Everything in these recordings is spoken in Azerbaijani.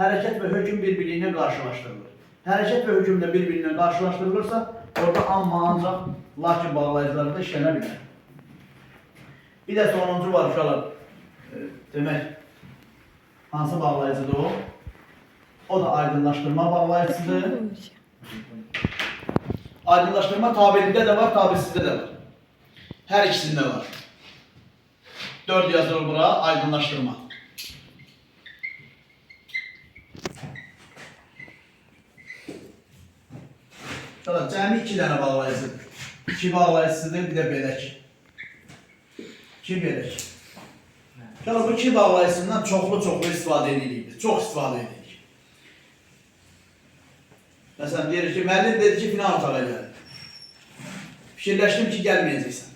hərəkət və hökm bir-biri ilə qarşılaşdırılır. Hərəkət və hökm də bir-biri ilə qarşılaşdırılırsa, orada amma ancaq lakin bağlayıcılarında işlənə bilər. Bir də sonuncu var uşaqlar. Demək, hansı bağlayıcıdır o? O da aydınlaşdırma bağlayıcısıdır. Aydınlaşdırma tabilikdə də var, tabisizdə də var. Hər ikisində var. 4 yazılır bura, aydınlaşdırma. Cəmi 2 dənə bağlayıcıdır. 2 bağlayıcısıdır, bir də belək. 2 belək. Bu 2 bağlayıcısından çoxlu istifadə edirik. Çox istifadə edirik. Məsələn, deyir ki, müəllim dedi ki, filan otağa gəlir. Fikirləşdim ki, gəlməyəcəksən.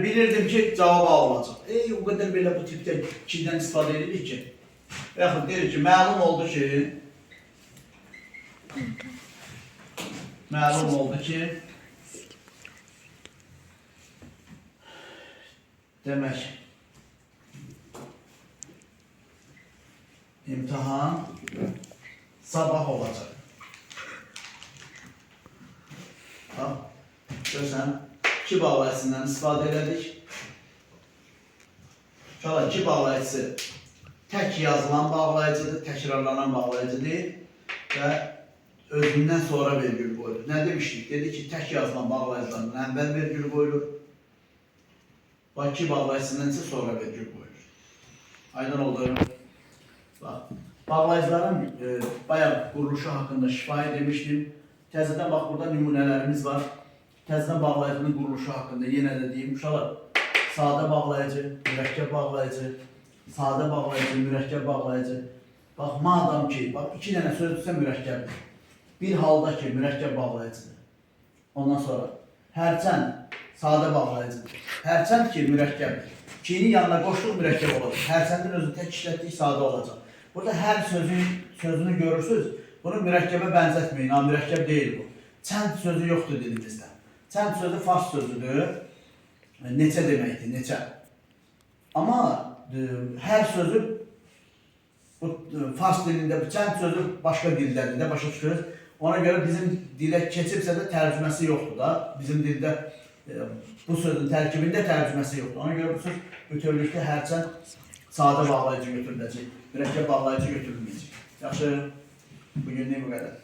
Bilirdim ki, cavab A olacaq. O qədər belə bu tipdə 2-dən istifadə edirik ki. Yaxud deyir ki, məlum oldu ki, demək, imtahan sabah olacaq. Görsən, 2 bağlayıcısından istifadə elədik. 2 bağlayıcısı tək yazılan bağlayıcıdır, təkrarlanan bağlayıcıdır və özündən sonra vergül qoyulur. Nə demişdik? Dedi ki, tək yazılan bağlayıcılarından əvvəl vergül qoyulur. 2 bağlayıcısından isə sonra vergül qoyulur. Aydın oldu. Bağlayıcıların bayaq quruluşu haqqında şifahi demişdim. Təzədən bax, burada nümunələrimiz var. Təzədən bağlayıcının quruluşu haqqında yenə də deyim. Uşaqlar, sadə bağlayıcı, mürəkkəb bağlayıcı, sadə bağlayıcı, mürəkkəb bağlayıcı. Bax, madam ki, 2 dənə sözdürsə mürəkkəbdir. Bir halda ki, mürəkkəb bağlayıcıdır. Ondan sonra, hərçənd sadə bağlayıcıdır. Hərçənd ki, mürəkkəbdir. 2-ni yanına qoşduq, mürəkkəb olacaq. Hərçəndin özü tək işlətdik, sadə olacaq. Burada hər sözünü görürsünüz. Bunu mürəkkəbə bənzətməyin, mürəkkəb deyil bu. Çənd sözü yoxdur dilimizdə. Çənd sözü fars sözüdür. Neçə deməkdir, neçə. Amma hər sözü fars dilində, çənd sözü başqa dildədir də, başa düşürüz. Ona görə bizim dilə keçibsə də tərcüməsi yoxdur da. Bizim dildə bu sözün tərkibində tərcüməsi yoxdur. Ona görə bu söz bütövlükdə hərçənd sadə bağlayıcı götürüləcək, mürəkkəb bağlayıcı götürülməyəcək. Yaxşı, bugünlük bu qədər.